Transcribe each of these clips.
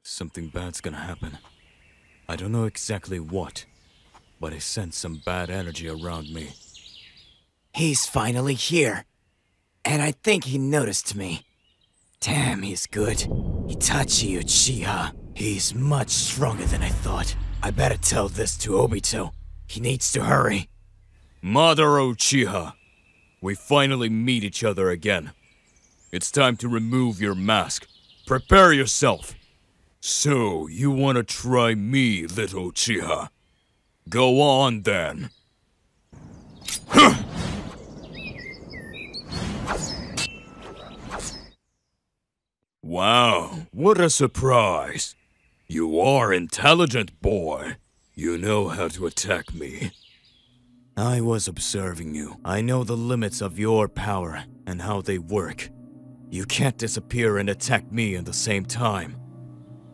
Something bad's gonna happen. I don't know exactly what, but I sense some bad energy around me. He's finally here. And I think he noticed me. Damn, he's good. Itachi Uchiha. He's much stronger than I thought. I better tell this to Obito. He needs to hurry. Madara Uchiha, we finally meet each other again. It's time to remove your mask. Prepare yourself. So, you wanna try me, little Uchiha? Go on, then. Wow, what a surprise. You are intelligent, boy. You know how to attack me. I was observing you. I know the limits of your power and how they work. You can't disappear and attack me at the same time.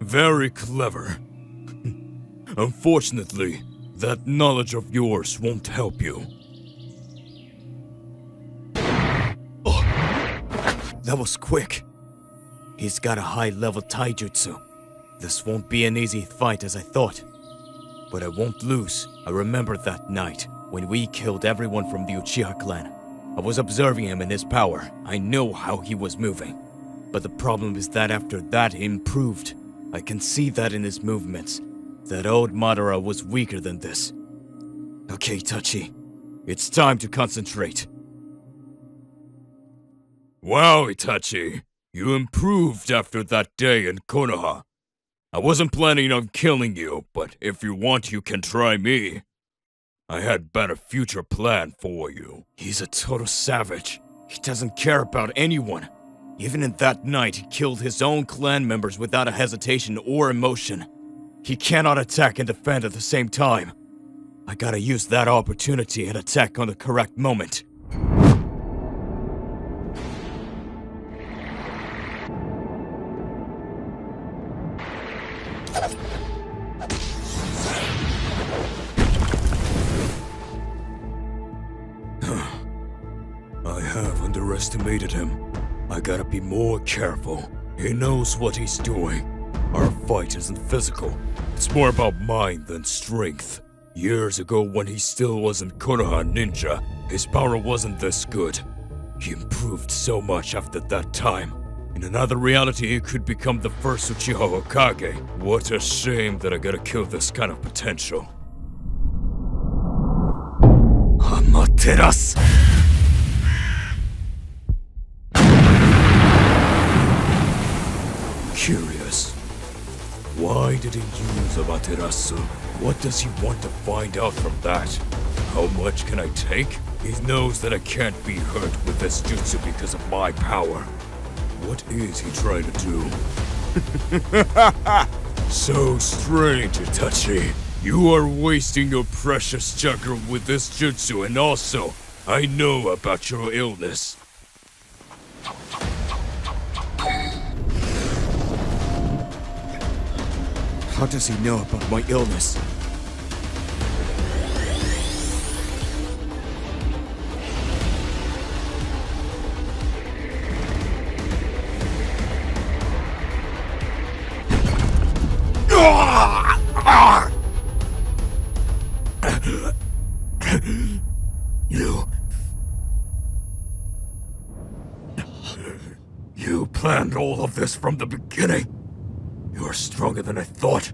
Very clever. Unfortunately, that knowledge of yours won't help you. Oh, that was quick. He's got a high-level taijutsu. This won't be an easy fight as I thought. But I won't lose. I remember that night, when we killed everyone from the Uchiha clan. I was observing him and his power. I know how he was moving. But the problem is that after that he improved. I can see that in his movements. That old Madara was weaker than this. Okay, Itachi. It's time to concentrate. Wow, Itachi. You improved after that day in Konoha. I wasn't planning on killing you, but if you want, you can try me. I had better future plan for you. He's a total savage. He doesn't care about anyone. Even in that night, he killed his own clan members without a hesitation or emotion. He cannot attack and defend at the same time. I gotta use that opportunity and attack on the correct moment. I have underestimated him. I gotta be more careful. He knows what he's doing. Our fight isn't physical. It's more about mind than strength. Years ago, when he still wasn't Konoha ninja, his power wasn't this good. He improved so much after that time. In another reality, he could become the first Uchiha Hokage. What a shame that I gotta kill this kind of potential. Amaterasu! Curious. Why did he use Amaterasu? What does he want to find out from that? How much can I take? He knows that I can't be hurt with this jutsu because of my power. What is he trying to do? So strange, Itachi. You are wasting your precious chakra with this jutsu, and also, I know about your illness. How does he know about my illness? You planned all of this from the beginning. You're stronger than I thought.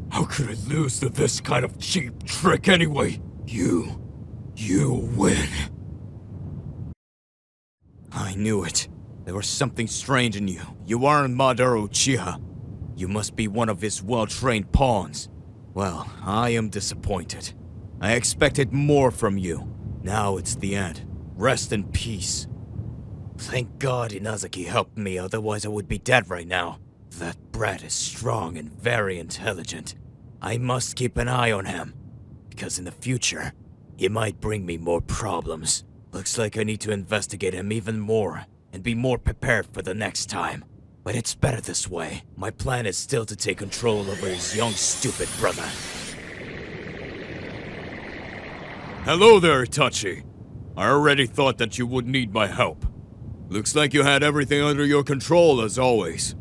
How could I lose to this kind of cheap trick anyway? You win. I knew it. There was something strange in you. You aren't Madara Uchiha. You must be one of his well-trained pawns. Well, I am disappointed. I expected more from you. Now it's the end. Rest in peace. Thank God Inazaki helped me, otherwise I would be dead right now. That brat is strong and very intelligent. I must keep an eye on him, because in the future, he might bring me more problems. Looks like I need to investigate him even more, and be more prepared for the next time. But it's better this way. My plan is still to take control over his young, stupid brother. Hello there, Itachi. I already thought that you would need my help. Looks like you had everything under your control as always.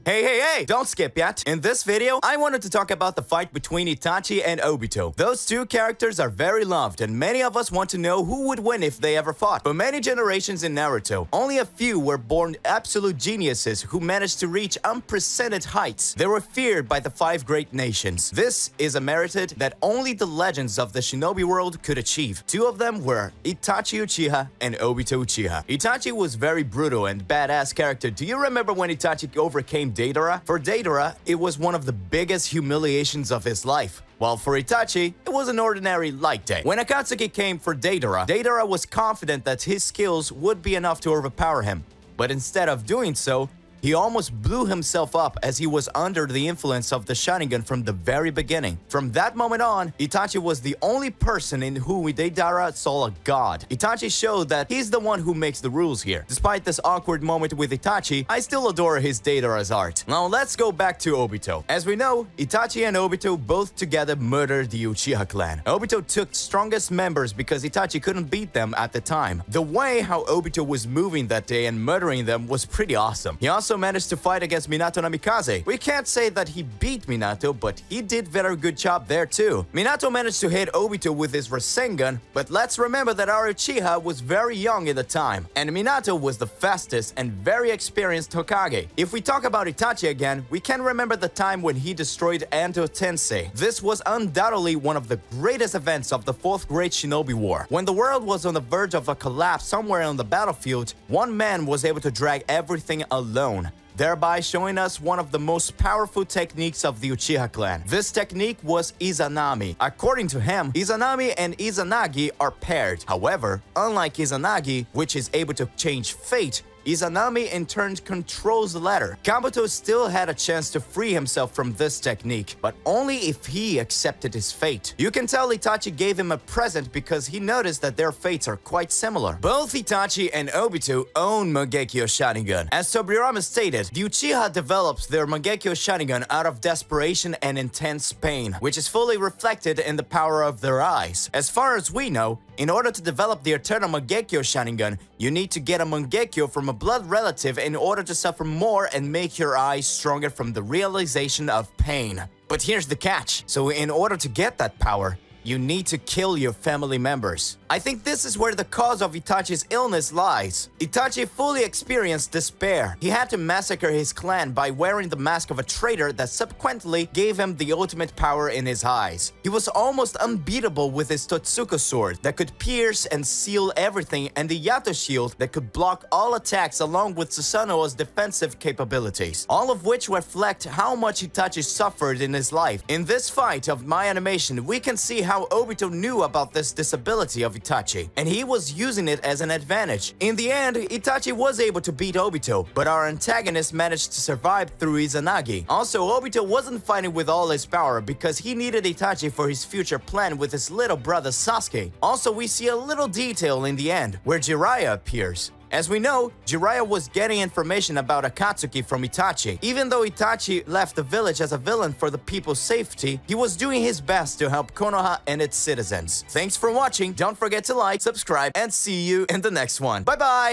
Hey, don't skip yet. In this video, I wanted to talk about the fight between Itachi and Obito. Those two characters are very loved, and many of us want to know who would win if they ever fought. For many generations in Naruto, only a few were born absolute geniuses who managed to reach unprecedented heights. They were feared by the 5 great nations. This is a merit that only the legends of the shinobi world could achieve. 2 of them were Itachi Uchiha and Obito Uchiha. Itachi was very brutal and badass character. Do you remember when Itachi overcame Deidara? For Deidara, it was one of the biggest humiliations of his life. While for Itachi, it was an ordinary light day. When Akatsuki came for Deidara, Deidara was confident that his skills would be enough to overpower him. But instead of doing so, he almost blew himself up as he was under the influence of the Sharingan from the very beginning. From that moment on, Itachi was the only person in whom Deidara saw a god. Itachi showed that he's the one who makes the rules here. Despite this awkward moment with Itachi, I still adore his Deidara's art. Now let's go back to Obito. As we know, Itachi and Obito both together murdered the Uchiha clan. Obito took strongest members because Itachi couldn't beat them at the time. The way how Obito was moving that day and murdering them was pretty awesome. He also managed to fight against Minato Namikaze. We can't say that he beat Minato, but he did very good job there too. Minato managed to hit Obito with his Rasengan, but let's remember that our Uchiha was very young at the time, and Minato was the fastest and very experienced Hokage. If we talk about Itachi again, we can remember the time when he destroyed Ando Tensei. This was undoubtedly one of the greatest events of the 4th Great Shinobi War. When the world was on the verge of a collapse somewhere on the battlefield, one man was able to drag everything alone, thereby showing us one of the most powerful techniques of the Uchiha clan. This technique was Izanami. According to him, Izanami and Izanagi are paired. However, unlike Izanagi, which is able to change fate, Izanami in turn controls the latter. Kabuto still had a chance to free himself from this technique, but only if he accepted his fate. You can tell Itachi gave him a present because he noticed that their fates are quite similar. Both Itachi and Obito own Mangekyou Sharingan. As Tobirama stated, the Uchiha develops their Mangekyou Sharingan out of desperation and intense pain, which is fully reflected in the power of their eyes. As far as we know, in order to develop the eternal Mangekyou Sharingan, you need to get a Mangekyou from a blood relative in order to suffer more and make your eyes stronger from the realization of pain. But here's the catch. So in order to get that power, you need to kill your family members. I think this is where the cause of Itachi's illness lies. Itachi fully experienced despair. He had to massacre his clan by wearing the mask of a traitor that subsequently gave him the ultimate power in his eyes. He was almost unbeatable with his Totsuka sword that could pierce and seal everything, and the Yato shield that could block all attacks along with Susanoo's defensive capabilities, all of which reflect how much Itachi suffered in his life. In this fight of my animation, we can see how Obito knew about this disability of Itachi, and he was using it as an advantage. In the end, Itachi was able to beat Obito, but our antagonist managed to survive through Izanagi. Also, Obito wasn't fighting with all his power because he needed Itachi for his future plan with his little brother Sasuke. Also, we see a little detail in the end, where Jiraiya appears. As we know, Jiraiya was getting information about Akatsuki from Itachi. Even though Itachi left the village as a villain for the people's safety, he was doing his best to help Konoha and its citizens. Thanks for watching, don't forget to like, subscribe, and see you in the next one. Bye bye!